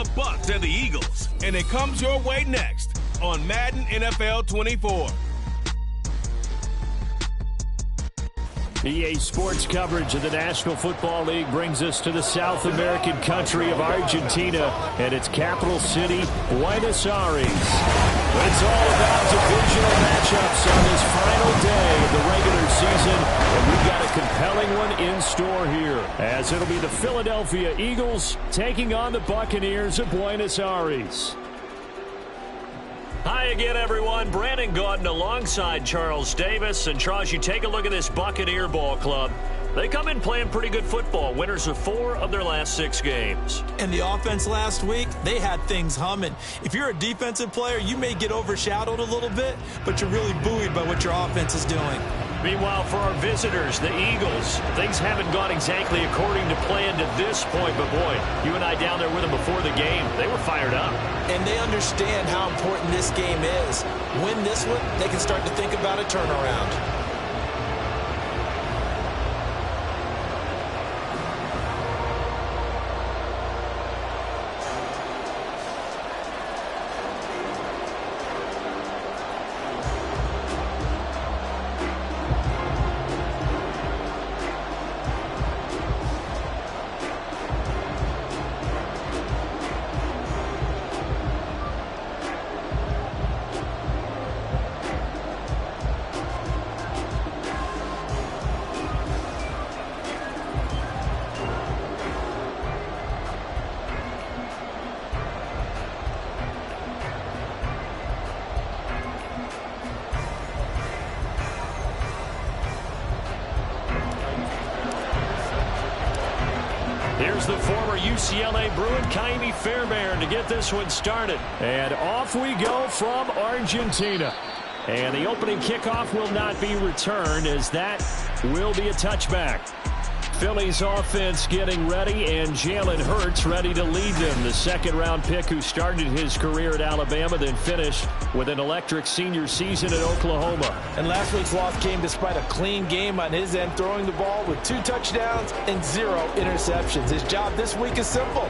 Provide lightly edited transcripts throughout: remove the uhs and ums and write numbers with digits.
the Bucs and the Eagles, and it comes your way next on Madden NFL 24. EA Sports coverage of the National Football League brings us to the South American country of Argentina and its capital city, Buenos Aires. It's all about divisional matchups on this final day of the regular season, and we've got a compelling one in store here, as it'll be the Philadelphia Eagles taking on the Buccaneers of Buenos Aires. Hi again, everyone. Brandon Gaudin alongside Charles Davis. And Charles, you take a look at this Buccaneer ball club. They come in playing pretty good football. Winners of 4 of their last 6 games. And the offense last week, they had things humming. If you're a defensive player, you may get overshadowed a little bit, but you're really buoyed by what your offense is doing. Meanwhile, for our visitors, the Eagles, things haven't gone exactly according to plan to this point. But, boy, you and I down there with them before the game, they were fired up. And they understand how important this game is. Win this one, they can start to think about a turnaround. Here's the former UCLA Bruin, Kaimi Fairbairn, to get this one started. And off we go from Argentina. And the opening kickoff will not be returned, as that will be a touchback. Philly's offense getting ready, and Jalen Hurts ready to lead them. The second-round pick who started his career at Alabama, then finished with an electric senior season at Oklahoma. And last week's loss came despite a clean game on his end, throwing the ball with 2 touchdowns and 0 interceptions. His job this week is simple.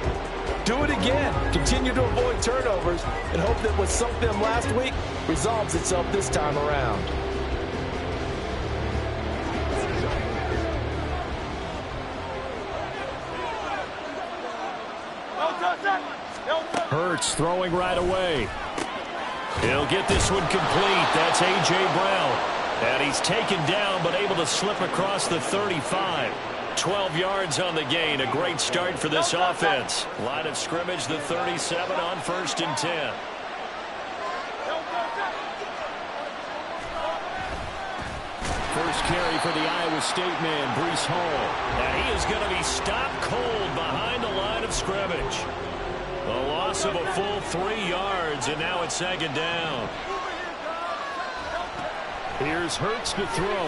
Do it again. Continue to avoid turnovers and hope that what sunk them last week resolves itself this time around. Hurts throwing right away. He'll get this one complete. That's A.J. Brown. And he's taken down, but able to slip across the 35. 12 yards on the gain. A great start for this offense. Line of scrimmage, the 37 on 1st and 10. First carry for the Iowa State man, Breece Hall. And he is going to be stopped cold behind the line of scrimmage. A loss of a full 3 yards, and now it's 2nd down. Here's Hurts to throw.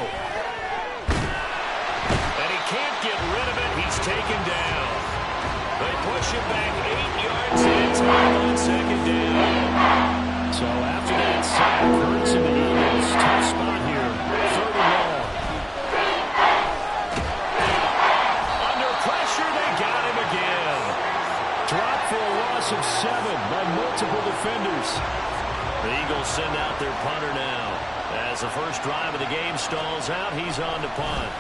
And he can't get rid of it. He's taken down. They push him back 8 yards in time on 2nd down. So after that sack, Hurts and the Eagles, tough spot here. 3rd and long. Under pressure, they got him again. Dropped for a loss of 7 by multiple defenders. The Eagles send out their punter now. As the first drive of the game stalls out, he's on to punt.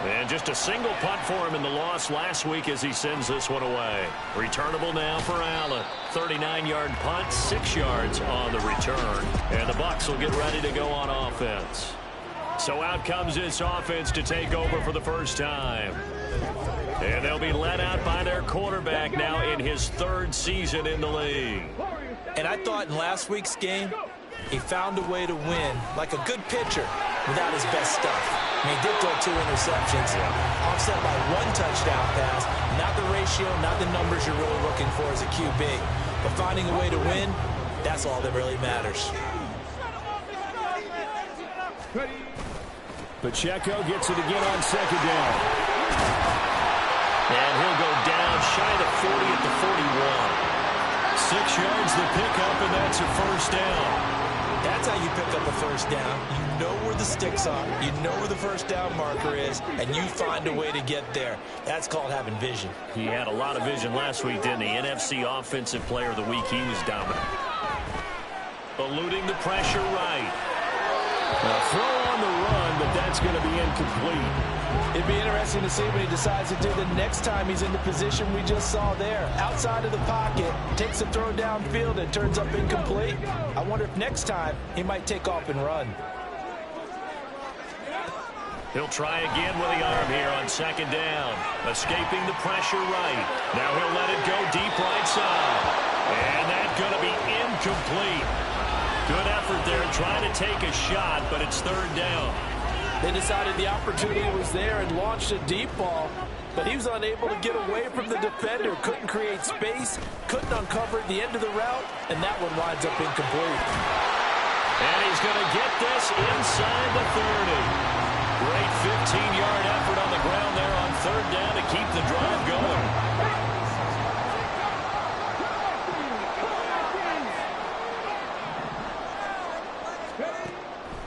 And just a single punt for him in the loss last week as he sends this one away. Returnable now for Allen. 39-yard punt, 6 yards on the return. And the Bucs will get ready to go on offense. So out comes this offense to take over for the first time. And they'll be led out by their quarterback now in his 3rd season in the league. And I thought in last week's game, he found a way to win like a good pitcher without his best stuff. I mean, he did throw 2 interceptions, offset by 1 touchdown pass. Not the ratio, not the numbers you're really looking for as a QB. But finding a way to win, that's all that really matters. Pacheco gets it again on 2nd down. And he'll go down shy of the 40 at the 41. 6 yards the pickup, and that's a 1st down. That's how you pick up a first down. You know where the sticks are, you know where the first down marker is, and you find a way to get there. That's called having vision. He had a lot of vision last week, didn't he? NFC Offensive Player of the Week. He was dominant. Eluding the pressure right. A throw on the run, but that's going to be incomplete. It'd be interesting to see what he decides to do the next time he's in the position we just saw there. Outside of the pocket, takes a throw downfield and turns up incomplete. I wonder if next time he might take off and run. He'll try again with the arm here on second down. Escaping the pressure right. Now he'll let it go deep right side. And that's going to be incomplete. Good effort there trying to take a shot, but it's third down. They decided the opportunity was there and launched a deep ball, but he was unable to get away from the defender. Couldn't create space, couldn't uncover the end of the route, and that one winds up incomplete. And he's going to get this inside the 30. Great 15-yard effort on the ground there on third down to keep the drive going.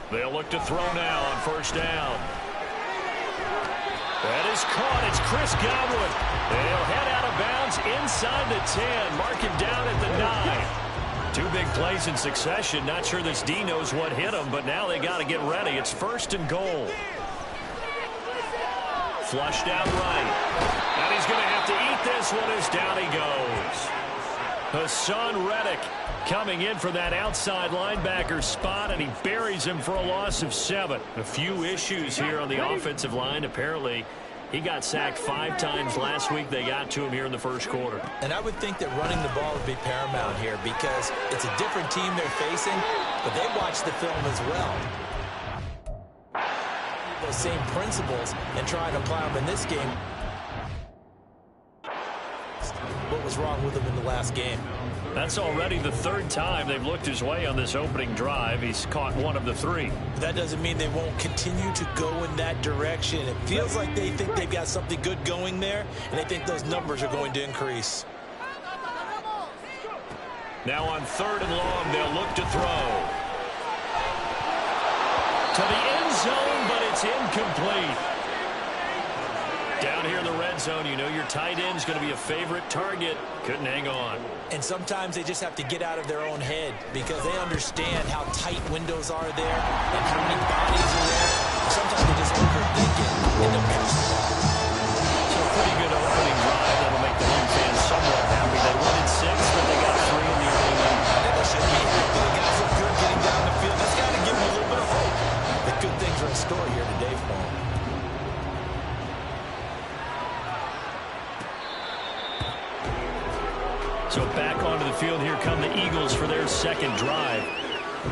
They'll look to throw now on first down. That is caught. It's Chris Godwin. They'll head out of bounds inside the 10. Mark him down at the 9. Two big plays in succession. Not sure this D knows what hit him, but now they got to get ready. It's first and goal. Flushed out right. And he's going to have to eat this one as down he goes. Hassan Reddick coming in for that outside linebacker spot, and he buries him for a loss of 7. A few issues here on the offensive line. Apparently, he got sacked 5 times last week. They got to him here in the first quarter. And I would think that running the ball would be paramount here because it's a different team they're facing, but they watch the film as well. Those same principles and try and apply them in this game. What was wrong with him in the last game? That's already the 3rd time they've looked his way on this opening drive. He's caught 1 of the 3. That doesn't mean they won't continue to go in that direction. It feels like they think they've got something good going there, and they think those numbers are going to increase. Now on 3rd and long, they'll look to throw. To the end zone, but it's incomplete. Down here in the red zone, you know your tight end's going to be a favorite target. Couldn't hang on. And sometimes they just have to get out of their own head because they understand how tight windows are there and how many bodies are there. Sometimes they just overthink it and don't catch the ball. So a pretty good opening drive. That'll make the home fans somewhat happy. They won at 6, but they got 3 in the early game. I think they should be happy. The guys look good getting down the field. That's got to give them a little bit of hope that good things are in store here today for them. So back onto the field, here come the Eagles for their 2nd drive.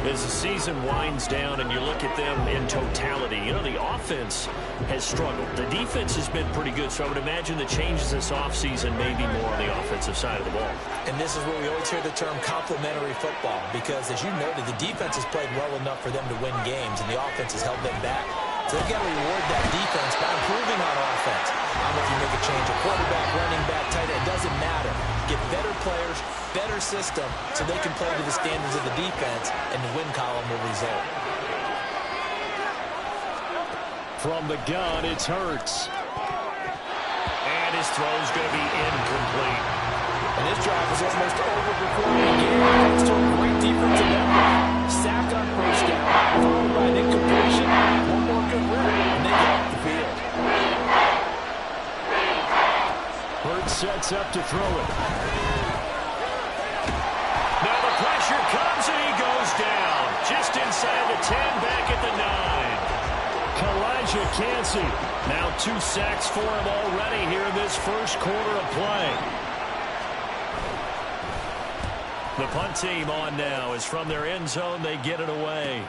As the season winds down and you look at them in totality, you know, the offense has struggled. The defense has been pretty good, so I would imagine the changes this offseason may be more on the offensive side of the ball. And this is where we always hear the term complementary football because, as you noted, the defense has played well enough for them to win games, and the offense has held them back. So they've got to reward that defense by improving on offense. I don't know if you make a change, a quarterback, running back, tight end, it doesn't matter. Get better players, better system, so they can play to the standards of the defense, and the win column will result. From the gun, it's Hurts. And his throw's going to be incomplete. And this drive is almost over before we begin. Thanks to a great defensive effort. Sack on first down, followed by an incompletion. One more good run, and they get off the field. Hurts sets up to throw it. Now the pressure comes, and he goes down. Just inside the 10, back at the 9. Elijah Cansey. Now 2 sacks for him already here in this first quarter of play. The punt team on now is from their end zone. They get it away.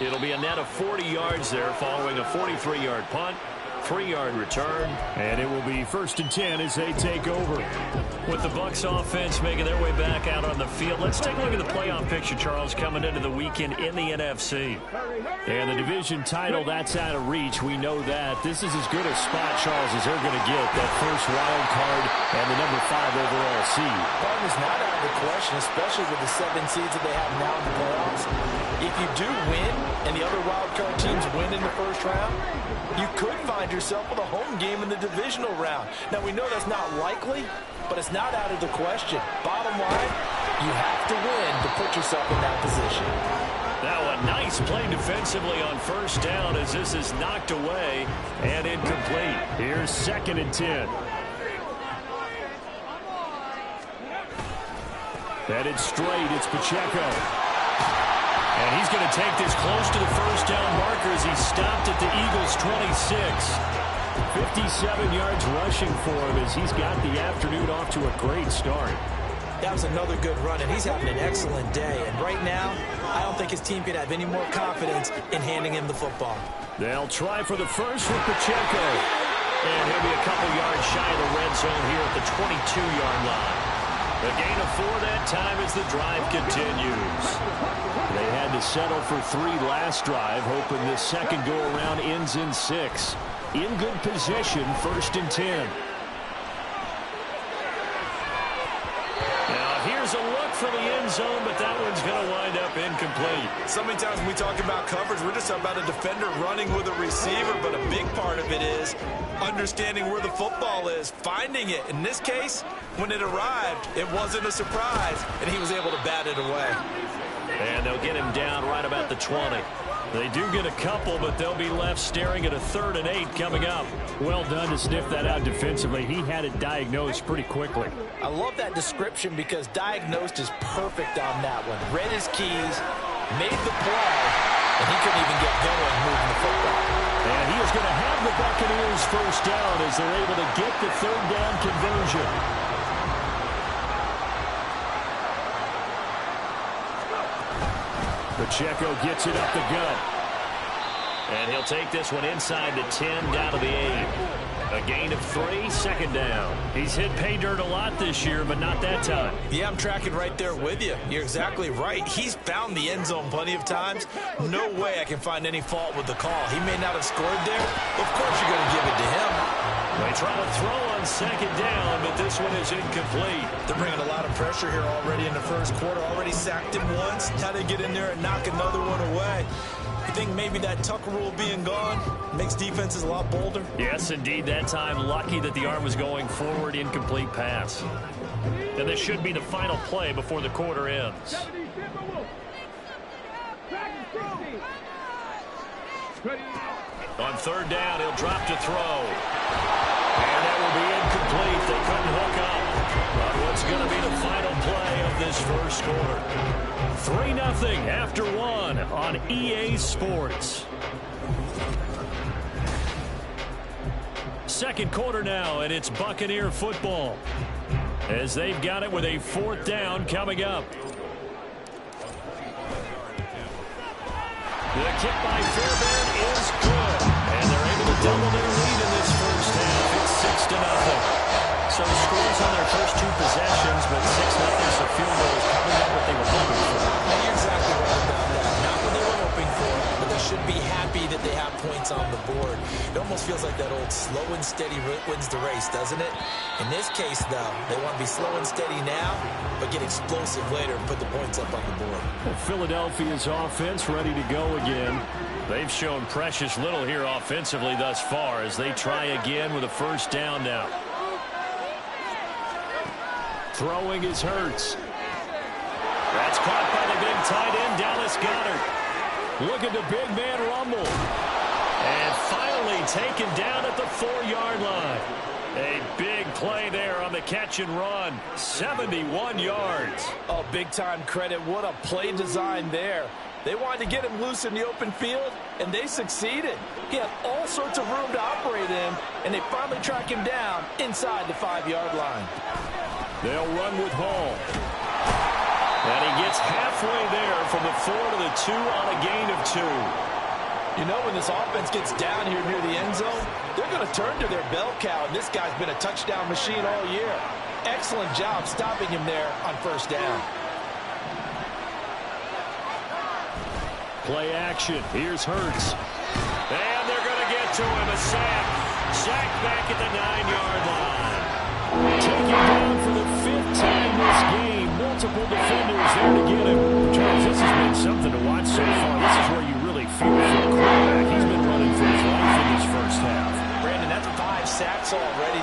It'll be a net of 40 yards there following a 43-yard punt. 3-yard return, and it will be 1st and 10 as they take over. With the Bucs offense making their way back out on the field, let's take a look at the playoff picture, Charles, coming into the weekend in the NFC. And the division title, that's out of reach. We know that. This is as good a spot, Charles, as they're going to get. That first wild card and the number 5 overall overall seed. It's not out of the question, especially with the 7 seeds that they have now in the playoffs. If you do win and the other wildcard teams win in the first round, you could find yourself with a home game in the divisional round. Now, we know that's not likely, but it's not out of the question. Bottom line, you have to win to put yourself in that position. Now a nice play defensively on first down as this is knocked away and incomplete. Here's 2nd and 10. Headed straight, it's Pacheco. And he's going to take this close to the first down marker as he stopped at the Eagles' 26. 57 yards rushing for him as he's got the afternoon off to a great start. That was another good run, and he's having an excellent day. And right now, I don't think his team can have any more confidence in handing him the football. They'll try for the first with Pacheco. And he'll be a couple yards shy of the red zone here at the 22-yard line. A gain of 4 that time as the drive continues. They had to settle for 3 last drive, hoping this second go-around ends in 6. In good position, 1st and 10. Now here's a look for the end zone, but that one's going to wind up incomplete. So many times when we talk about coverage, we're just about a defender running with a receiver, but a big part of it is understanding where the football is, finding it. In this case, when it arrived, it wasn't a surprise, and he was able to bat it away. And they'll get him down right about the 20. They do get a couple, but they'll be left staring at a 3rd and 8 coming up. Well done to sniff that out defensively. He had it diagnosed pretty quickly. I love that description because diagnosed is perfect on that one. Read his keys, made the play, and he couldn't even get going moving the football. And he is going to have the Buccaneers first down as they're able to get the 3rd down conversion. Pacheco gets it up the gut. And he'll take this one inside the 10, down to the 8. A gain of 3, 2nd down. He's hit pay dirt a lot this year, but not that time. Yeah, I'm tracking right there with you. You're exactly right. He's found the end zone plenty of times. No way I can find any fault with the call. He may not have scored there. Of course you're going to give it to him. They try to throw on 2nd down, but this one is incomplete. They're bringing a lot of pressure here already in the first quarter. Already sacked him once. Now they get in there and knock another one away. You think maybe that Tucker rule being gone makes defenses a lot bolder? Yes, indeed. That time, lucky that the arm was going forward, incomplete pass. And this should be the final play before the quarter ends. On 3rd down, he'll drop to throw. And that will be incomplete. They couldn't hook up. But what's going to be the final play of this first quarter? 3-0 after 1 on EA Sports. Second quarter now, and it's Buccaneer football as they've got it with a 4th down coming up. The kick by Fairbairn is good, and they're able to double their lead in this first half. It's 6-0. So scores on their first 2 possessions, but 6-0, so field goal is probably not what they were hoping for. You're exactly right about that. Not what they were hoping for, but they should be happy that they have points on the board. It almost feels like that old slow and steady wins the race, doesn't it? In this case, though, they want to be slow and steady now, but get explosive later and put the points up on the board. Well, Philadelphia's offense ready to go again. They've shown precious little here offensively thus far as they try again with a first down now. Throwing is Hurts. That's caught by the big tight end, Dallas Goedert. Look at the big man rumble. And finally taken down at the 4-yard line. A big play there on the catch and run. 71 yards. Oh, big-time credit. What a play design there. They wanted to get him loose in the open field, and they succeeded. He had all sorts of room to operate in, and they finally track him down inside the 5-yard line. They'll run with Hall. And he gets halfway there from the 4 to the 2 on a gain of 2. You know, when this offense gets down here near the end zone, they're going to turn to their bell cow, and this guy's been a touchdown machine all year. Excellent job stopping him there on first down. Play action. Here's Hurts. And they're going to get to him. A sack. Sacked back at the 9-yard line. Taking down for the 15th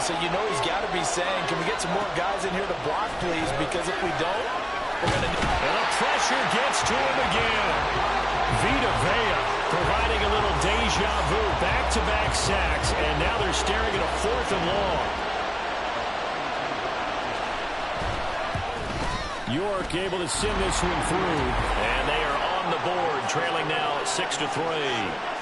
so you know he's got to be saying, can we get some more guys in here to block, please? Because if we don't, we're going to... And the pressure gets to him again. Vita Vea providing a little deja vu. Back-to-back sacks, and now they're staring at a 4th and long. York able to send this one through. And they are on the board, trailing now 6-3.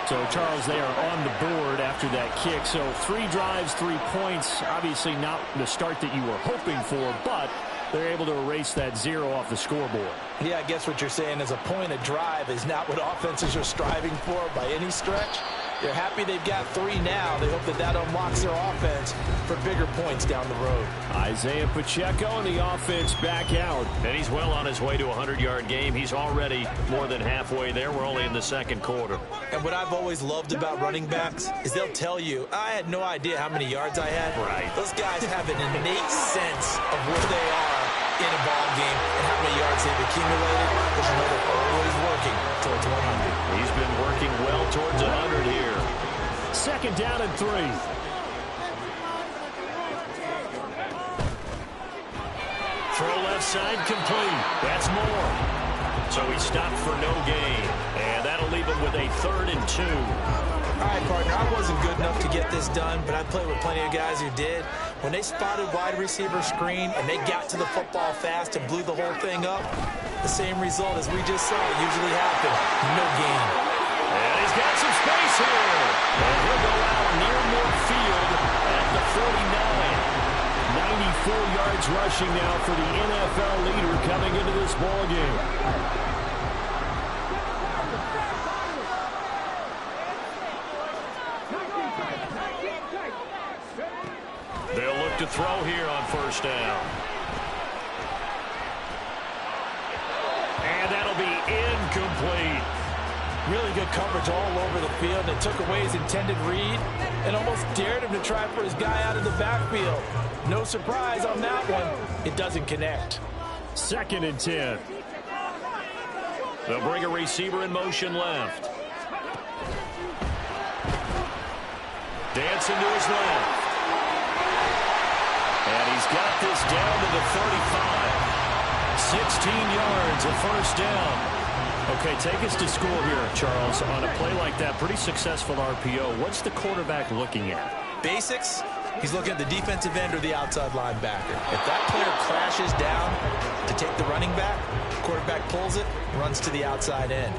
So, Charles, they are on the board after that kick. So 3 drives, 3 points. Obviously not the start that you were hoping for, but they're able to erase that 0 off the scoreboard. Yeah, I guess what you're saying is a point a drive is not what offenses are striving for by any stretch. They're happy they've got 3 now. They hope that that unlocks their offense for bigger points down the road. Isaiah Pacheco and the offense back out. And he's well on his way to a 100-yard game. He's already more than halfway there. We're only in the second quarter. And what I've always loved about running backs is they'll tell you, I had no idea how many yards I had. Right. Those guys have an innate sense of where they are in a ball game and how many yards they've accumulated, because you know they're always working towards 100. He's been working well towards 100 here. 2nd down and 3. Throw left side complete. That's more. So he stopped for no gain. And that'll leave him with a 3rd and 2. All right, partner, I wasn't good enough to get this done, but I played with plenty of guys who did. When they spotted wide receiver screen and they got to the football fast and blew the whole thing up, the same result as we just saw usually happen. No gain. And he's got some space here. And he'll go out near midfield at the 49. 94 yards rushing now for the NFL leader coming into this ball game. They'll look to throw here on 1st down. And that'll be incomplete. Really good coverage all over the field. They took away his intended read and almost dared him to try for his guy out of the backfield. No surprise on that one. It doesn't connect. 2nd and 10. They'll bring a receiver in motion left. Dancing to his left. And he's got this down to the 35. 16 yards, a 1st down. Okay, take us to school here, Charles. On a play like that, pretty successful RPO. What's the quarterback looking at? Basics, he's looking at the defensive end or the outside linebacker. If that player crashes down to take the running back, quarterback pulls it, runs to the outside end.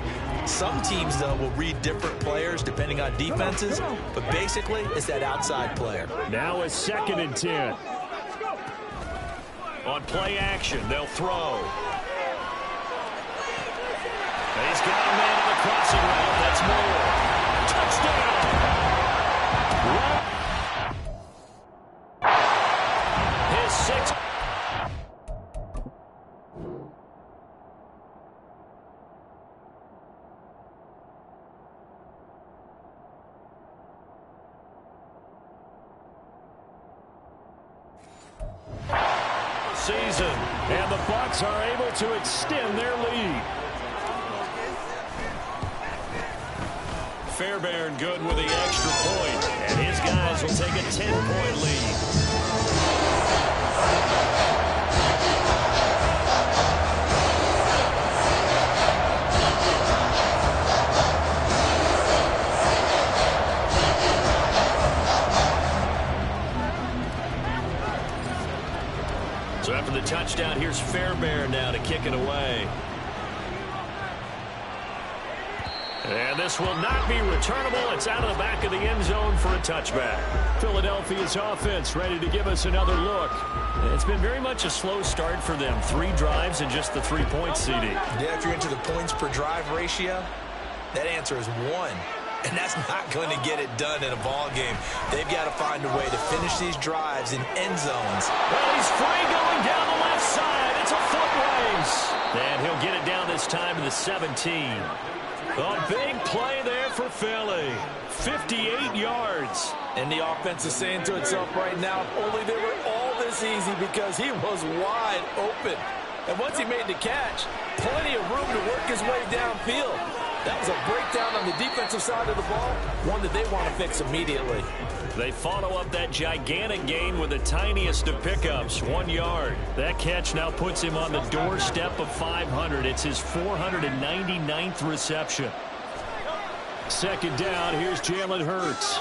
Some teams, though, will read different players depending on defenses, but basically it's that outside player. Now it's 2nd and 10. On play action, they'll throw. And he's got a man on the crossing route. That's more. Touchdown! His 6th. Season. And the Bucs are able to extend their lead. Fairbairn good with the extra point. And his guys will take a 10-point lead. So after the touchdown, here's Fairbairn now to kick it away. And this will not be returnable. It's out of the back of the end zone for a touchback. Philadelphia's offense ready to give us another look. It's been very much a slow start for them. 3 drives and just the 3 points, CD. Yeah, if you're into the points per drive ratio, that answer is 1. And that's not going to get it done in a ball game. They've got to find a way to finish these drives in end zones. Well, he's free going down the left side. It's a foot race. And he'll get it down this time to the 17. A big play there for Philly. 58 yards. And the offense is saying to itself right now, if only they were all this easy, because he was wide open. And once he made the catch, plenty of room to work his way downfield. That was a breakdown on the defensive side of the ball, one that they want to fix immediately. They follow up that gigantic gain with the tiniest of pickups, 1 yard. That catch now puts him on the doorstep of 500. It's his 499th reception. Second down, here's Jalen Hurts.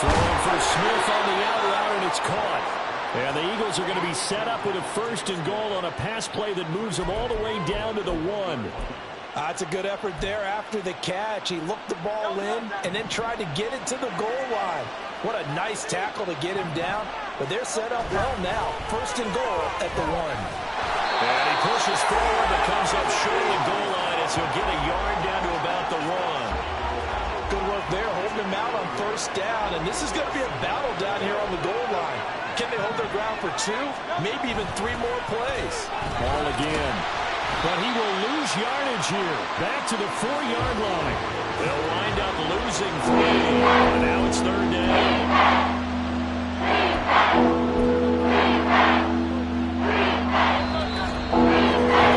Throwing for Smith on the out route, and it's caught. And the Eagles are going to be set up with a 1st and goal on a pass play that moves them all the way down to the 1. That's a good effort there after the catch. He looked the ball in and then tried to get it to the goal line. What a nice tackle to get him down. But they're set up well now. 1st and goal at the 1. And he pushes forward but comes up short of the goal line as he'll get a yard down to about the 1. Good work there, holding him out on 1st down. And this is going to be a battle down here on the goal line. Can they hold their ground for 2, maybe even 3 more plays? Ball again. But he will lose yardage here. Back to the 4-yard line. They'll wind up losing 3. And now it's 3rd down.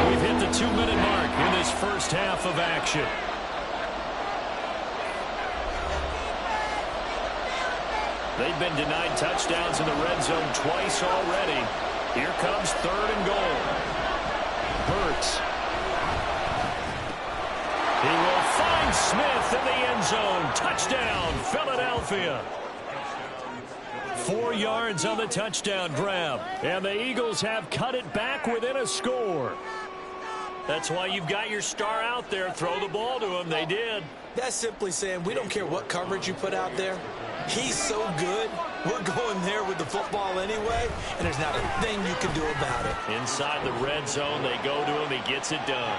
We've hit the 2-minute mark in this first half of action. They've been denied touchdowns in the red zone twice already. Here comes 3rd and goal. Hurts. He will find Smith in the end zone. Touchdown, Philadelphia. 4 yards on the touchdown grab. And the Eagles have cut it back within a score. That's why you've got your star out there. Throw the ball to him. They did. That's simply saying we don't care what coverage you put out there. He's so good. We're going there with the football anyway, and there's not a thing you can do about it. Inside the red zone, they go to him. He gets it done.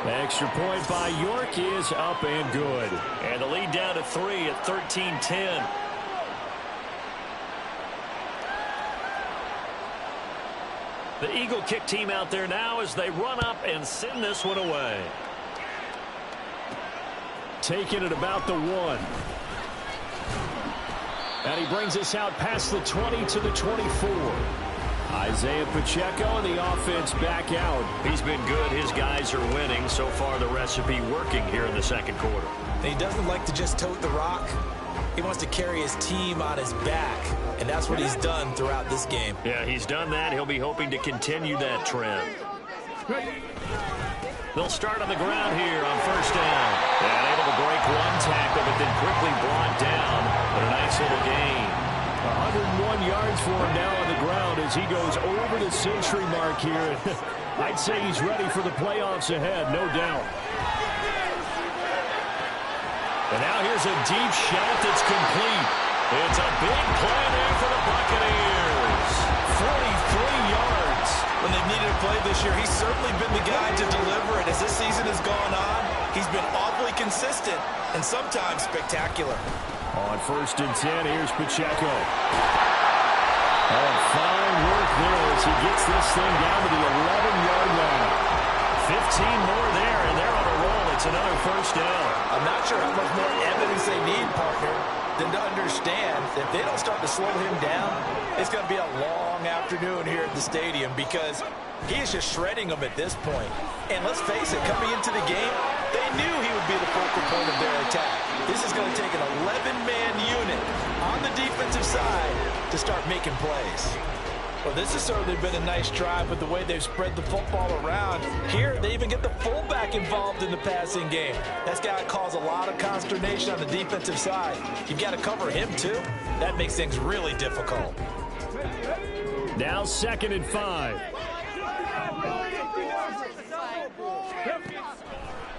The extra point by York is up and good. And the lead down to 3 at 13-10. The Eagle kick team out there now as they run up and send this one away. Taking it about the 1. And he brings us out past the 20 to the 24. Isaiah Pacheco and the offense back out. He's been good. His guys are winning. So far, the recipe working here in the second quarter. He doesn't like to just tote the rock. He wants to carry his team on his back, and that's what he's done throughout this game. Yeah, he's done that. He'll be hoping to continue that trend. They'll start on the ground here on 1st down. And able to break 1 tackle, but then quickly brought down. But a nice little gain. 101 yards for him now on the ground as he goes over the century mark here. I'd say he's ready for the playoffs ahead, no doubt. And now here's a deep shot that's complete. It's a big play there for the Buccaneers. 43 yards. When they've needed a play this year, he's certainly been the guy to deliver it. As this season has gone on, he's been awfully consistent and sometimes spectacular. On 1st and 10, here's Pacheco. Oh, fine work there as he gets this thing down to the 11-yard line. 15 more there, and they're on a roll. It's another 1st down. I'm not sure how much more evidence they need, partner, than to understand that if they don't start to slow him down, it's going to be a long afternoon here at the stadium because he is just shredding them at this point. And let's face it, coming into the game, they knew he would be the focal point of their attack. This is going to take an 11-man unit on the defensive side to start making plays. Well, this has certainly been a nice drive with the way they've spread the football around. Here, they even get the fullback involved in the passing game. That's got to cause a lot of consternation on the defensive side. You've got to cover him, too. That makes things really difficult. Now 2nd and 5.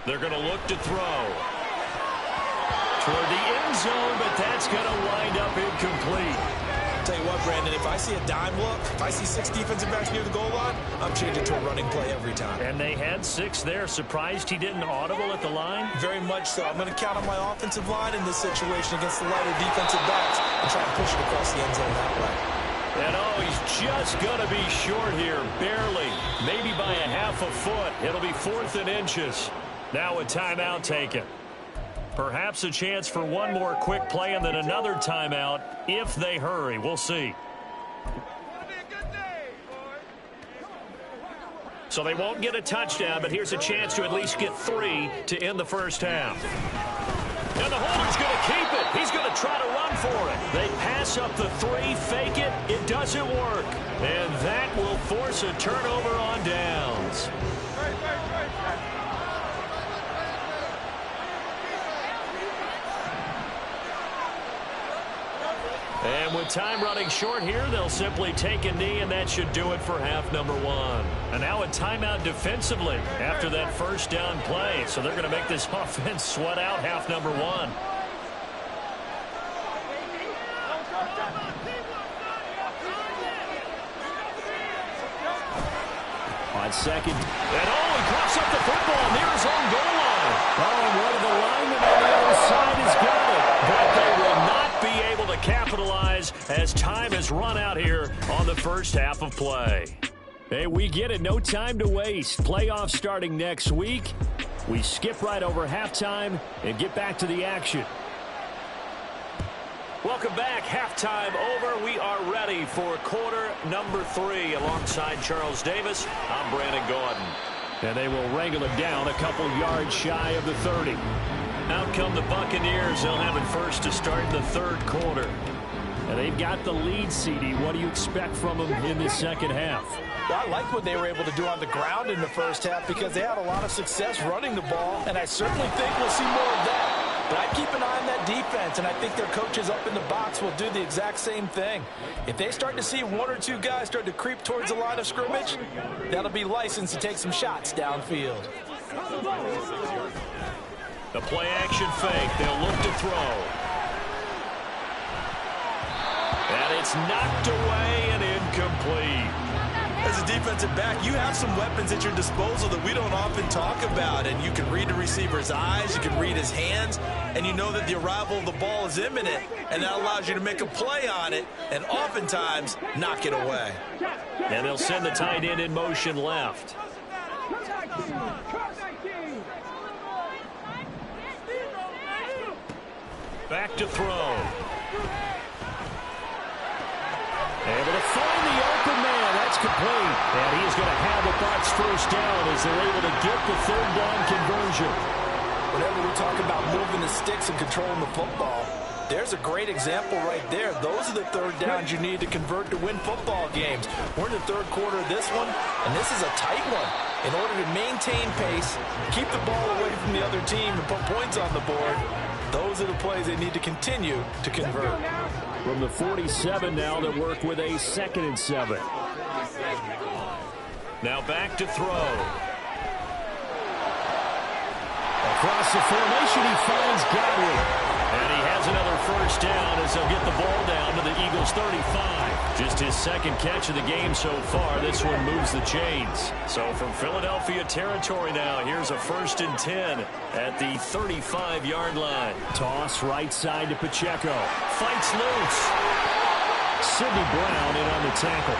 They're going to look to throw toward the end zone, but that's going to wind up incomplete. Tell you what, Brandon, if I see a dime look, if I see 6 defensive backs near the goal line, I'm changing to a running play every time. And they had 6 there. Surprised he didn't audible at the line? Very much so. I'm going to count on my offensive line in this situation against the lighter defensive backs and try to push it across the end zone that way. And oh, he's just going to be short here, barely, maybe by a half a foot. It'll be 4th and inches. Now a timeout taken. Perhaps a chance for one more quick play and then another timeout if they hurry. We'll see. So they won't get a touchdown, but here's a chance to at least get 3 to end the first half. And the holder's going to keep it. He's going to try to run for it. They pass up the 3, fake it. It doesn't work. And that will force a turnover on downs. And with time running short here, they'll simply take a knee, and that should do it for half number 1. And now a timeout defensively after that first down play. So they're going to make this offense sweat out half number 1. On second. And he drops up the football near his own goal line. Oh, and one of the linemen on the other side has got it. But they will not be able to capitalize as time has run out here on the first half of play. Hey, we get it. No time to waste. Playoffs starting next week. We skip right over halftime and get back to the action. Welcome back. Halftime over. We are ready for quarter number 3 alongside Charles Davis. I'm Brandon Gordon. And they will wrangle it down a couple yards shy of the 30. Out come the Buccaneers. They'll have it first to start the third quarter. And they've got the lead, CD. What do you expect from them in the second half? Well, I like what they were able to do on the ground in the first half because they had a lot of success running the ball, and I certainly think we'll see more of that. But I'd keep an eye on that defense, and I think their coaches up in the box will do the exact same thing. If they start to see 1 or 2 guys start to creep towards the line of scrimmage, that'll be licensed to take some shots downfield. The play-action fake. They'll look to throw. And it's knocked away and incomplete. As a defensive back, you have some weapons at your disposal that we don't often talk about. And you can read the receiver's eyes, you can read his hands, and you know that the arrival of the ball is imminent. And that allows you to make a play on it and oftentimes knock it away. And they'll send the tight end in motion left. Back to throw. Able to find the open man. That's complete. And he is going to have the Bucs first down as they're able to get the third down conversion. Whenever we talk about moving the sticks and controlling the football, there's a great example right there. Those are the third downs you need to convert to win football games. We're in the third quarter of this one, and this is a tight one. In order to maintain pace, keep the ball away from the other team, and put points on the board, those are the plays they need to continue to convert. From the 47 now, they work with a 2nd and 7. Now back to throw. Across the formation, he finds Godwin. And he has another first down as they'll get the ball down to the Eagles' 35. Just his second catch of the game so far. This one moves the chains. So from Philadelphia territory now, here's a 1st and 10 at the 35-yard line. Toss right side to Pacheco. Fights loose. Sidney Brown in on the tackle.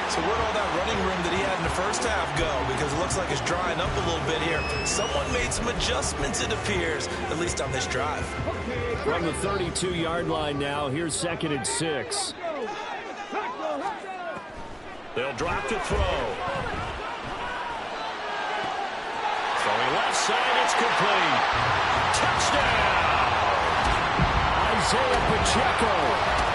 So where'd all that running room that he had in the first half go? Because it looks like it's drying up a little bit here. Someone made some adjustments, it appears, at least on this drive. From the 32-yard line now, here's 2nd and 6. They'll drop to throw. Throwing left side, it's complete. Touchdown! Isaiah Pacheco.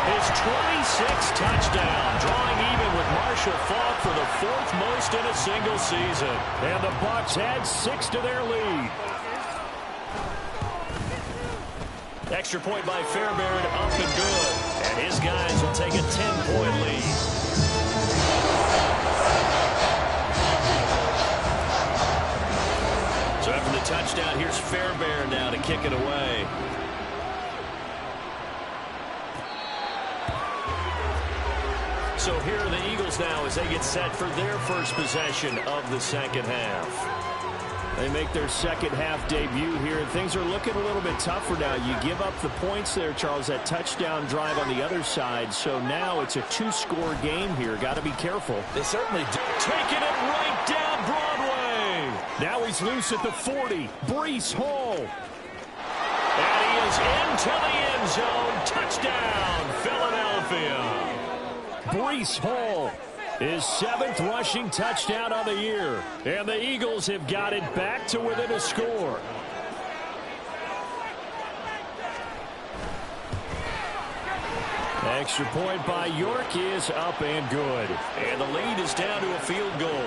His 26th touchdown, drawing even with Marshall Faulk for the 4th most in a single season. And the Bucs add 6 to their lead. Extra point by Fairbairn, up and good. And his guys will take a 10-point lead. So after the touchdown, here's Fairbairn now to kick it away. So here are the Eagles now as they get set for their first possession of the second half. They make their second half debut here, and things are looking a little bit tougher now. You give up the points there, Charles, that touchdown drive on the other side. So now it's a 2-score game here. Got to be careful. They certainly do. Taking it right down Broadway. Now he's loose at the 40. Breece Hall. And he is into the end zone. Touchdown, Philadelphia. Breece Hall His 7th rushing touchdown of the year. And the Eagles have got it back to within a score. Extra point by York is up and good. And the lead is down to a field goal.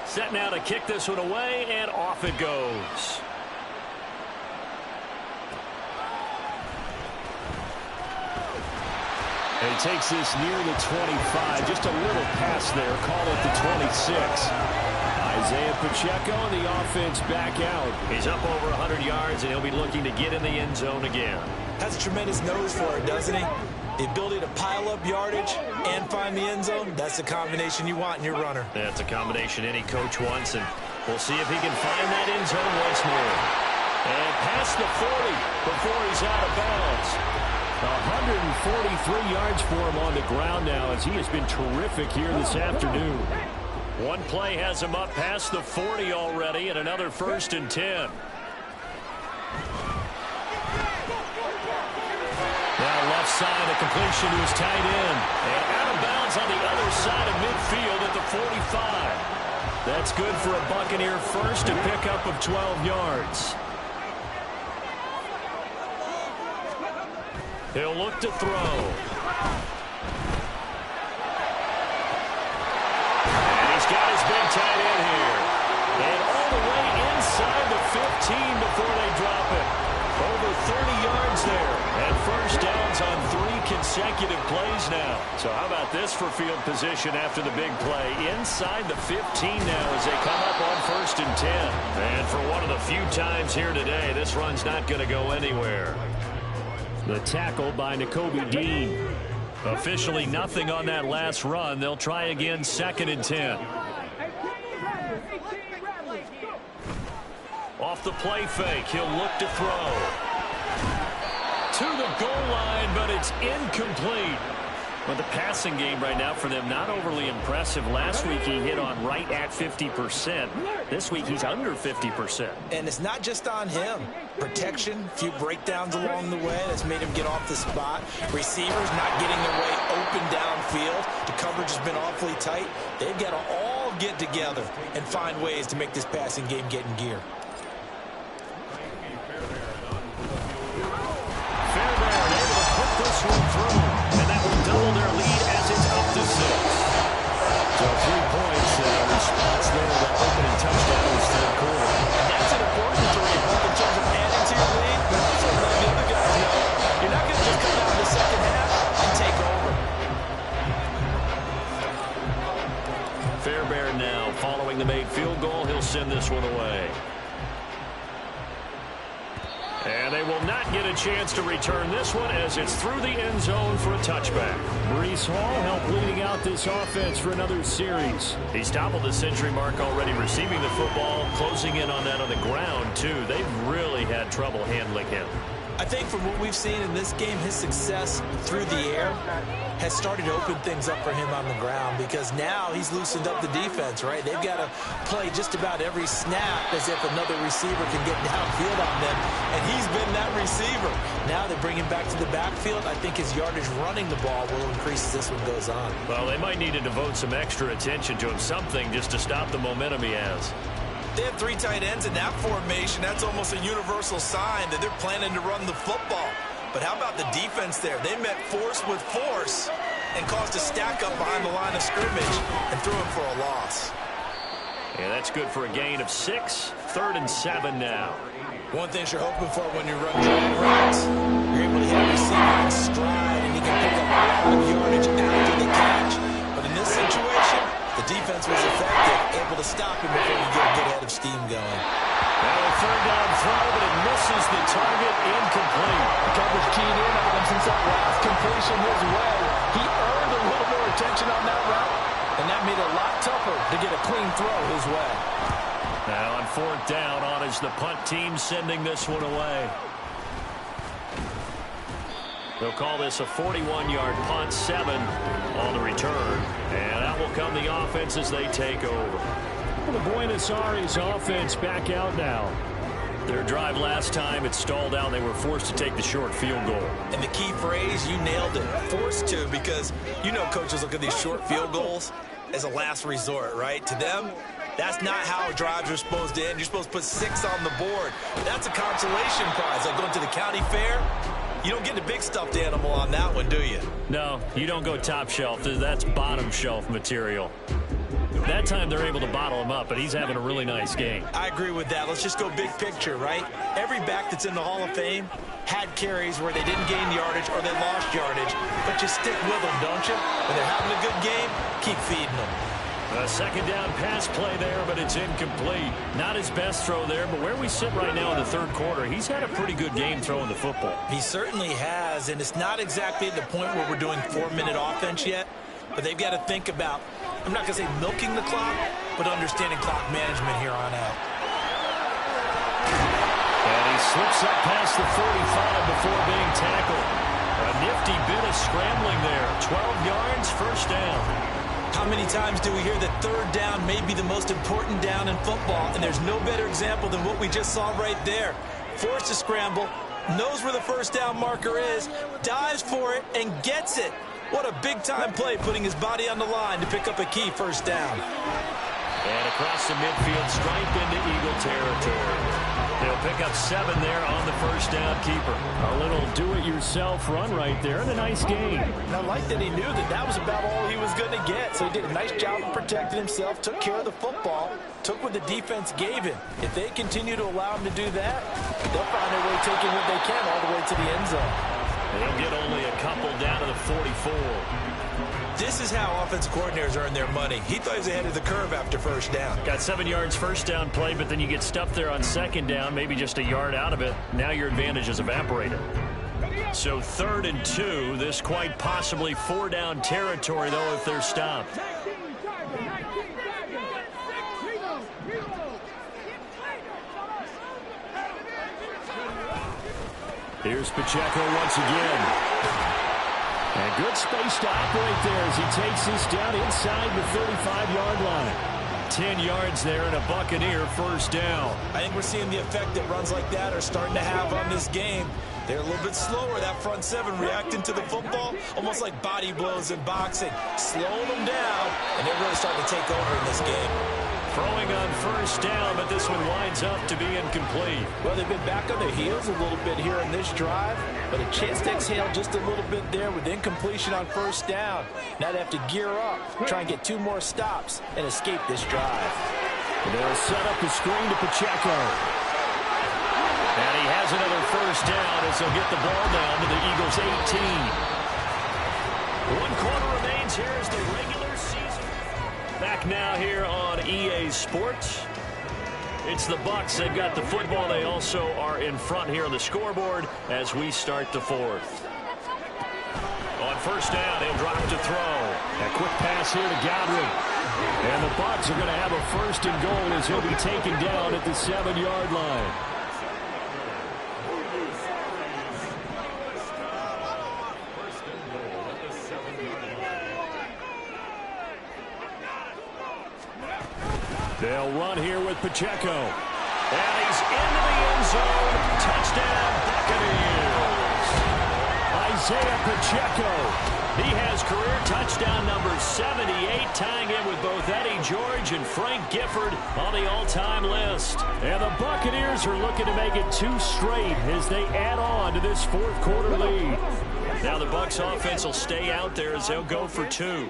Set now to kick this one away, and off it goes. And he takes this near the 25. Just a little pass there. Call it the 26. Isaiah Pacheco and the offense back out. He's up over 100 yards, and he'll be looking to get in the end zone again. Has a tremendous nose for it, doesn't he? The ability to pile up yardage and find the end zone, that's the combination you want in your runner. That's a combination any coach wants, and we'll see if he can find that end zone once more. And past the 40 before he's out of bounds. 143 yards for him on the ground now, as he has been terrific here this afternoon. One play has him up past the 40 already, and another 1st and 10. Now left side, a completion to his tight end. And out of bounds on the other side of midfield at the 45. That's good for a Buccaneer first, a pickup of 12 yards. He'll look to throw. And he's got his big tight end here. And all the way inside the 15 before they drop it. Over 30 yards there. And first downs on 3 consecutive plays now. So how about this for field position after the big play? Inside the 15 now as they come up on 1st and 10. And for one of the few times here today, this run's not going to go anywhere. The tackle by Nakobe Dean. Officially nothing on that last run. They'll try again 2nd and 10. Off the play fake, he'll look to throw. To the goal line, but it's incomplete. Well, the passing game right now for them, not overly impressive. Last week he hit on right at 50%. This week he's under 50%. And it's not just on him. Protection, a few breakdowns along the way that's made him get off the spot. Receivers not getting their way open downfield. The coverage has been awfully tight. They've got to all get together and find ways to make this passing game get in gear. Fairbairn able to put this one through. And that will double their lead as it's up to 6. So 3 points response there to that opening touchdown in the 3rd quarter. And that's an important 3, both in terms of adding to your lead, but also letting the other guys know you're not going to just come out in the second half and take over. Fairbairn now following the made field goal. He'll send this one away. And they will not get a chance to return this one as it's through the end zone for a touchback. Breece Hall helped leading out this offense for another series. He's toppled the century mark already receiving the football, closing in on that on the ground, too. They've really had trouble handling him. I think from what we've seen in this game, his success through the air has started to open things up for him on the ground, because now he's loosened up the defense, right? They've got to play just about every snap as if another receiver can get downfield on them, and he's been that receiver. Now they bring him back to the backfield. I think his yardage running the ball will increase as this one goes on. Well, they might need to devote some extra attention to him, something just to stop the momentum he has. They have 3 tight ends in that formation. That's almost a universal sign that they're planning to run the football. But how about the defense there? They met force with force and caused a stack up behind the line of scrimmage and threw him for a loss. And that's good for a gain of 6. 3rd and 7 now. One thing you're hoping for when you run drag routes, you're able to hit a receiver in stride and he can pick up a lot of yardage after the catch. But in this situation, the defense was effective, able to stop him before you get a good head of steam going. Now a 3rd down throw, but it misses the target, incomplete. The coverage keyed in on him since that last completion his way. He earned a little more attention on that route, and that made it a lot tougher to get a clean throw his way. Now on 4th down, on is the punt team sending this one away. They'll call this a 41-yard punt, 7 on the return. And out will come the offense as they take over. Well, the Buenos Aires offense back out now. Their drive last time, it stalled out. They were forced to take the short field goal. And the key phrase, you nailed it, forced to, because you know coaches look at these short field goals as a last resort, right? To them, that's not how drives are supposed to end. You're supposed to put 6 on the board. That's a consolation prize. Like going to the county fair, you don't get the big stuffed animal on that one, do you? No, you don't go top shelf. That's bottom shelf material. That time they're able to bottle him up, but he's having a really nice game. I agree with that. Let's just go big picture, right? Every back that's in the Hall of Fame had carries where they didn't gain yardage or they lost yardage, but you stick with them, don't you? When they're having a good game, keep feeding them. A second down pass play there, but it's incomplete. Not his best throw there, but where we sit right now in the third quarter, he's had a pretty good game throwing the football. He certainly has, and it's not exactly at the point where we're doing 4-minute offense yet, but they've got to think about, I'm not going to say milking the clock, but understanding clock management here on out. And he slips up past the 45 before being tackled. A nifty bit of scrambling there. 12 yards, first down. How many times do we hear that third down may be the most important down in football, and there's no better example than what we just saw right there. Forced to scramble, knows where the first down marker is, dives for it, and gets it. What a big-time play, putting his body on the line to pick up a key first down. And across the midfield, stripe into Eagle territory. They'll pick up 7 there on the first down keeper. A little do-it-yourself run right there, and a nice game. And I like that he knew that that was about all he was going to get. So he did a nice job of protecting himself, took care of the football, took what the defense gave him. If they continue to allow him to do that, they'll find their way taking what they can all the way to the end zone. They'll get only a couple down to the 44. This is how offensive coordinators earn their money. He thought he was ahead of the curve after first down. Got 7 yards first down play, but then you get stuffed there on second down, maybe just a yard out of it. Now your advantage is evaporated. So 3rd and 2, this quite possibly 4-down territory, though, if they're stopped. Here's Pacheco once again. And good space to operate there as he takes this down inside the 35-yard line. 10 yards there and a Buccaneer first down. I think we're seeing the effect that runs like that are starting to have on this game. They're a little bit slower, that front 7 reacting to the football, almost like body blows in boxing, slowing them down, and they're really starting to take over in this game. Throwing on first down, but this one winds up to be incomplete. Well, they've been back on their heels a little bit here in this drive, but a chance to exhale just a little bit there with incompletion on first down. Now they have to gear up, try and get 2 more stops, and escape this drive. They'll set up the screen to Pacheco. And he has another first down as they'll get the ball down to the Eagles' 18. 1 quarter remains here as the regular season. Back now here on EA Sports. It's the Bucs. They've got the football. They also are in front here on the scoreboard as we start the 4th. On first down, he'll drop to throw. A quick pass here to Godwin. And the Bucs are going to have a 1st and goal as he'll be taken down at the 7-yard line. They'll run here with Pacheco. And he's into the end zone. Touchdown, Buccaneers. Isaiah Pacheco. He has career touchdown number 78, tying in with both Eddie George and Frank Gifford on the all-time list. And the Buccaneers are looking to make it 2 straight as they add on to this 4th quarter lead. Now the Bucs offense will stay out there as they'll go for 2.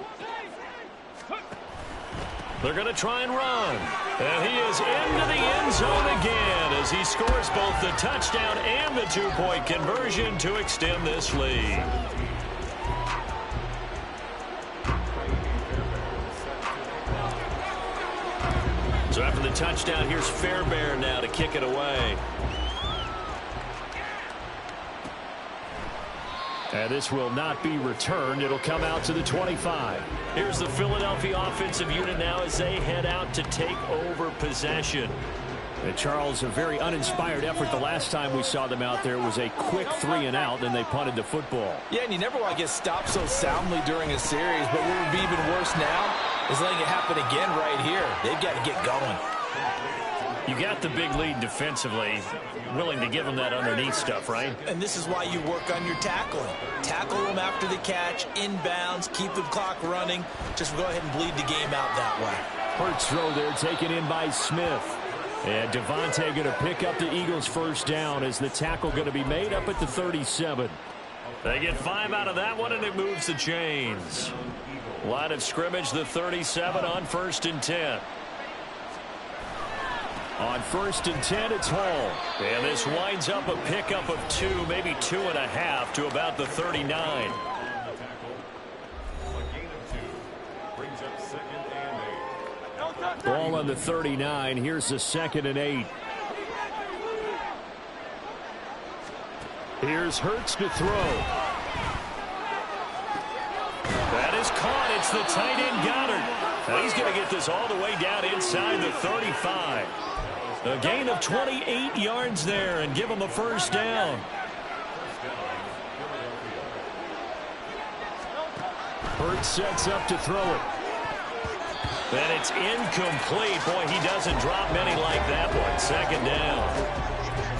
They're going to try and run. And he is into the end zone again as he scores both the touchdown and the 2-point conversion to extend this lead. So after the touchdown, here's Fairbairn now to kick it away. And this will not be returned. It'll come out to the 25. Here's the Philadelphia offensive unit now as they head out to take over possession. And Charles, a very uninspired effort the last time we saw them out there. It was a quick 3-and-out, and they punted the football. Yeah, and you never want to get stopped so soundly during a series, but what would be even worse now is letting it happen again right here. They've got to get going. You got the big lead defensively, willing to give them that underneath stuff, right? And this is why you work on your tackling. Tackle them after the catch, inbounds, keep the clock running. Just go ahead and bleed the game out that way. Hurts throw there taken in by Smith. And Devontae going to pick up the Eagles' first down as the tackle going to be made up at the 37. They get 5 out of that one, and it moves the chains. Line of scrimmage, the 37 on 1st and 10. On 1st and 10, it's Hall. And this winds up a pickup of 2, maybe 2.5 to about the 39. Ball on the 39. Here's the 2nd and 8. Here's Hurts to throw. That is caught. It's the tight end Goddard. Now he's going to get this all the way down inside the 35. A gain of 28 yards there and give him a first down. Hurts sets up to throw it. And it's incomplete. Boy, he doesn't drop many like that one. 2nd down.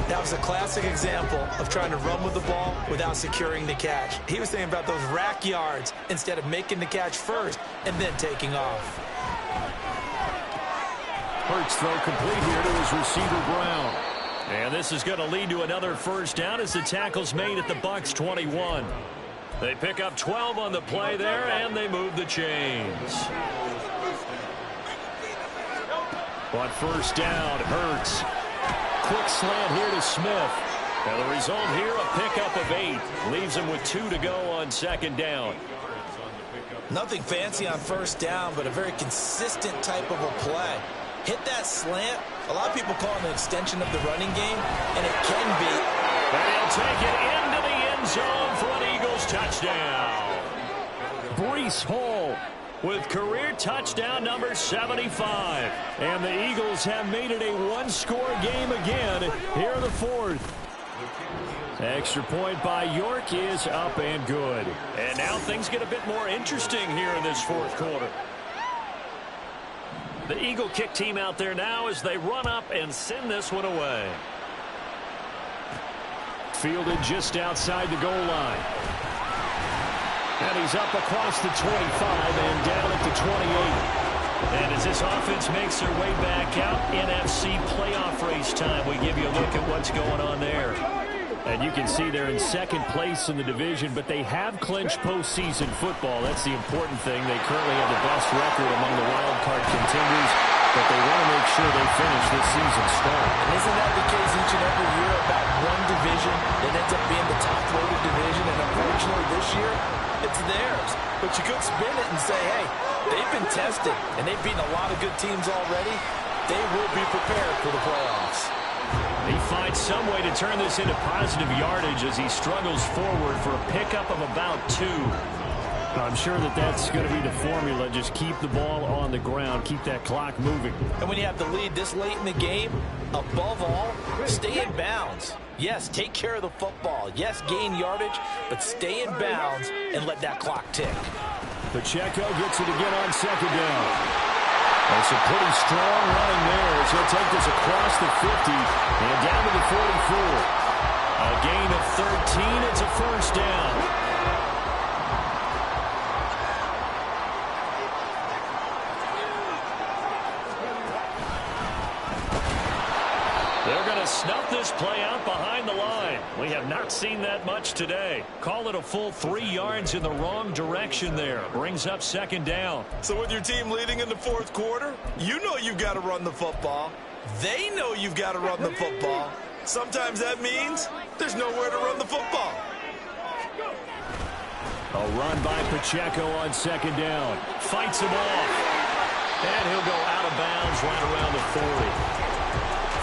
That was a classic example of trying to run with the ball without securing the catch. He was thinking about those rack yards instead of making the catch first and then taking off. Hurts throw complete here to his receiver Brown. And this is going to lead to another first down as the tackle's made at the Bucs 21. They pick up 12 on the play there, and they move the chains. On 1st down, Hurts. Quick slant here to Smith. And the result here, a pickup of 8. Leaves him with 2 to go on 2nd down. Nothing fancy on 1st down, but a very consistent type of a play. Hit that slant. A lot of people call it an extension of the running game, and it can be. And he'll take it into the end zone for an Eagles touchdown. Breece Hall with career touchdown number 75. And the Eagles have made it a one-score game again here in the 4th. Extra point by York is up and good. And now things get a bit more interesting here in this 4th quarter. The Eagle kick team out there now as they run up and send this one away. Fielded just outside the goal line. And he's up across the 25 and down at the 28. And as this offense makes their way back out, NFC playoff race time, we give you a look at what's going on there. And you can see they're in 2nd place in the division, but they have clinched postseason football. That's the important thing. They currently have the best record among the wild card contenders, but they want to make sure they finish this season strong. And isn't that the case each and every year about one division that ends up being the top-rated division? And unfortunately this year, it's theirs. But you could spin it and say, hey, they've been tested, and they've beaten a lot of good teams already. They will be prepared for the playoffs. He finds some way to turn this into positive yardage as he struggles forward for a pickup of about 2. I'm sure that that's going to be the formula. Just keep the ball on the ground. Keep that clock moving. And when you have the lead this late in the game, above all, stay in bounds. Yes, take care of the football. Yes, gain yardage, but stay in bounds and let that clock tick. Pacheco gets it again on 2nd down. That's a pretty strong running there as he'll take this across the 50 and down to the 44. A gain of 13. It's a first down. They're going to snuff this play out behind the line. We have not seen that much today. Call it a full 3 yards in the wrong direction there. Brings up 2nd down. So with your team leading in the 4th quarter, you know you've got to run the football. They know you've got to run the football. Sometimes that means there's nowhere to run the football. A run by Pacheco on 2nd down. Fights him off. And he'll go out of bounds right around the 40.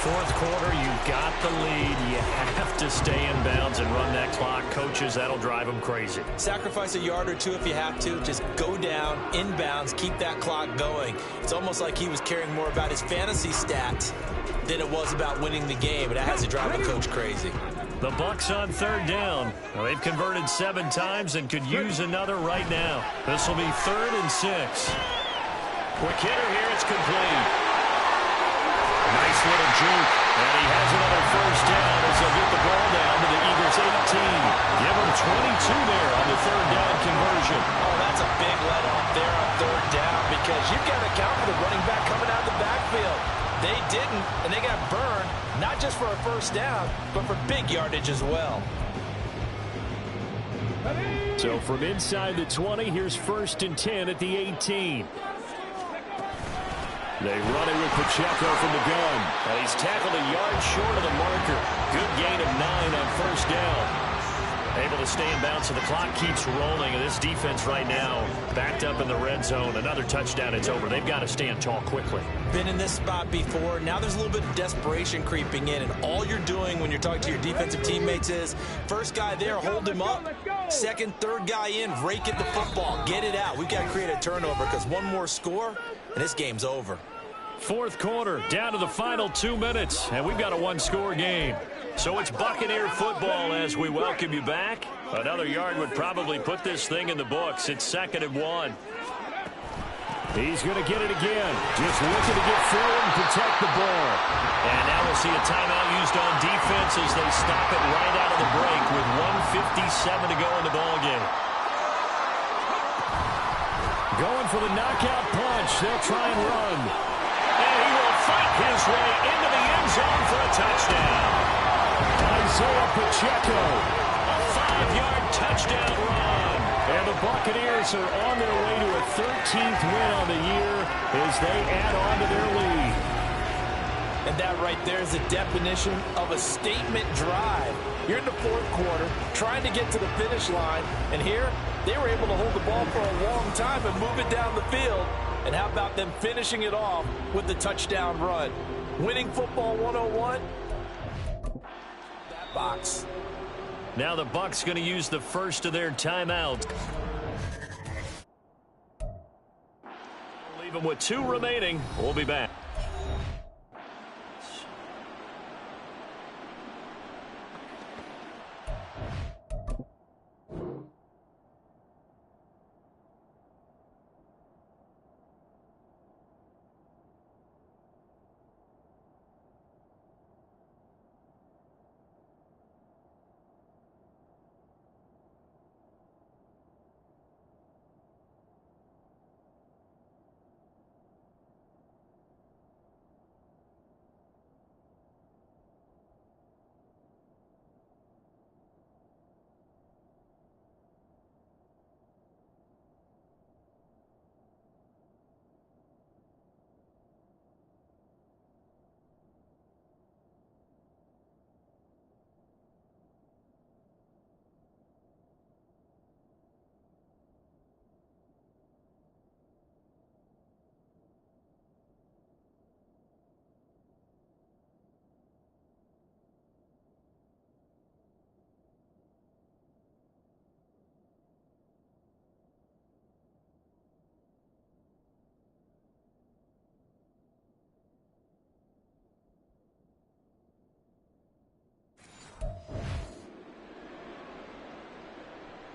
4th quarter, you've got the lead. You have to stay in bounds and run that clock. Coaches, that'll drive them crazy. Sacrifice a yard or 2 if you have to. Just go down, in bounds, keep that clock going. It's almost like he was caring more about his fantasy stats than it was about winning the game, and that has to drive a coach crazy. The Bucs on 3rd down. Well, they've converted 7 times and could use another right now. This will be 3rd and 6. Quick hitter here. It's complete. Nice little juke. And he has another first down as they'll get the ball down to the Eagles' 18. Give them 22 there on the third down conversion. Oh, that's a big let-off there on third down because you've got to account for the running back coming out of the backfield. They didn't, and they got burned, not just for a first down, but for big yardage as well. So from inside the 20, here's 1st and 10 at the 18. They run it with Pacheco from the gun. And he's tackled a yard short of the marker. Good gain of 9 on first down. Able to stay in bounds, so the clock keeps rolling. And this defense right now backed up in the red zone. Another touchdown, it's over. They've got to stand tall quickly. Been in this spot before. Now there's a little bit of desperation creeping in. And all you're doing when you're talking to your defensive teammates is, first guy there, hold him up. Second, third guy in, rake at the football. Get it out. We've got to create a turnover because one more score, and this game's over. Fourth quarter, down to the final 2 minutes, and we've got a one-score game. So it's Buccaneer football as we welcome you back. Another yard would probably put this thing in the books. It's 2nd and 1. He's going to get it again. Just looking to get forward and protect the ball. And now we'll see a timeout used on defense as they stop it right out of the break with 1:57 to go in the ballgame. Going for the knockout punch. They'll try and run. And he will fight his way into the end zone for a touchdown. Isaiah Pacheco, a 5-yard touchdown run. And the Buccaneers are on their way to a 13th win on the year as they add on to their lead. And that right there is the definition of a statement drive. You're in the fourth quarter, trying to get to the finish line, and here they were able to hold the ball for a long time and move it down the field. And how about them finishing it off with the touchdown run? Winning football 101. That box. Now the Bucs going to use the first of their timeouts. Leave them with 2 remaining. We'll be back.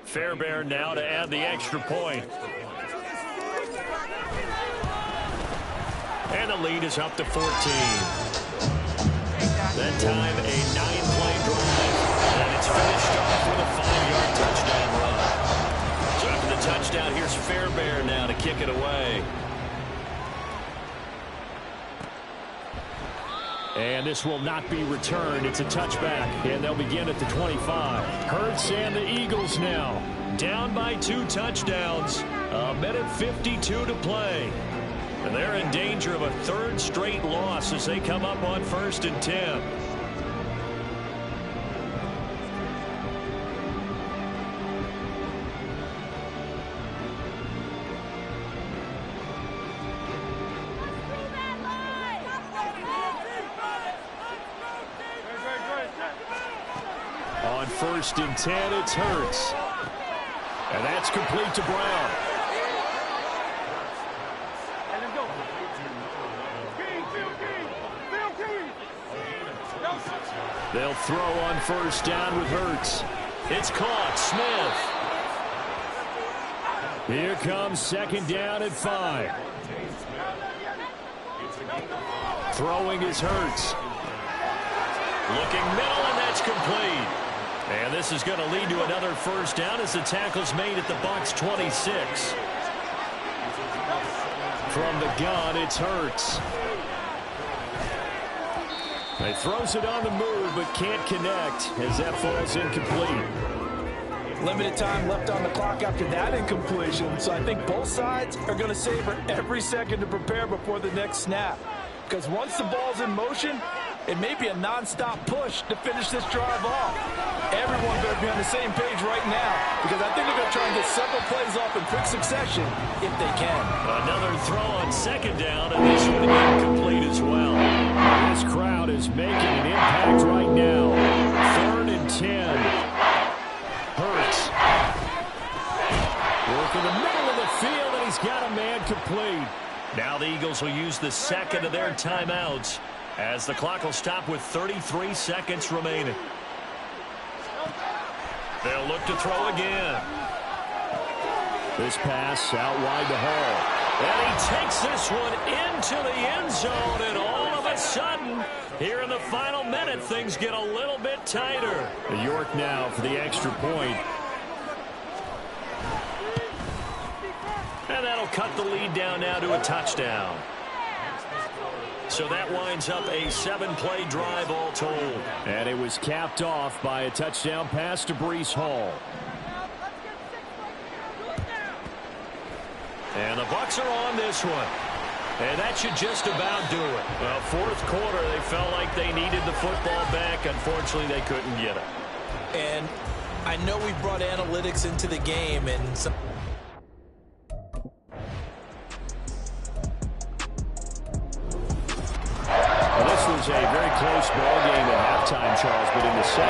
Fairbairn now to add the extra point. And the lead is up to 14. That time a 9-play drive. And it's finished off with a 5-yard touchdown run. So after the touchdown, here's Fairbairn now to kick it away. And this will not be returned. It's a touchback, and they'll begin at the 25. Hurts and the Eagles now down by 2 touchdowns. 1:52 to play. And they're in danger of a 3rd straight loss as they come up on 1st and 10. On 1st and 10, it's Hurts. And that's complete to Brown. They'll throw on 1st down with Hurts. It's caught. Smith. Here comes 2nd down at 5. Throwing is Hurts. Looking middle, and that's complete. And this is going to lead to another first down as the tackle's made at the Bucs 26. From the gun, it's Hurts. He throws it on the move, but can't connect as that falls incomplete. Limited time left on the clock after that incompletion, so I think both sides are going to savor every second to prepare before the next snap. Because once the ball's in motion, it may be a non-stop push to finish this drive off. Everyone better be on the same page right now, because I think they're going to try and get several plays off in quick succession if they can. Another throw on second down, and this one incomplete as well. This crowd is making an impact right now. 3rd and 10. Hurts. Working the middle of the field, and he's got a man complete. Now the Eagles will use the second of their timeouts as the clock will stop with 33 seconds remaining. They'll look to throw again. This pass out wide to Hall. And he takes this one into the end zone, and all of a sudden, here in the final minute, things get a little bit tighter. York now for the extra point. And that'll cut the lead down now to a touchdown. So that winds up a 7-play drive all told. And it was capped off by a touchdown pass to Breece Hall. And the Bucs are on this one. And that should just about do it. Well, 4th quarter, they felt like they needed the football back. Unfortunately, they couldn't get it. And I know we brought analytics into the game, and some This was a very close ball game at halftime, Charles, but in the second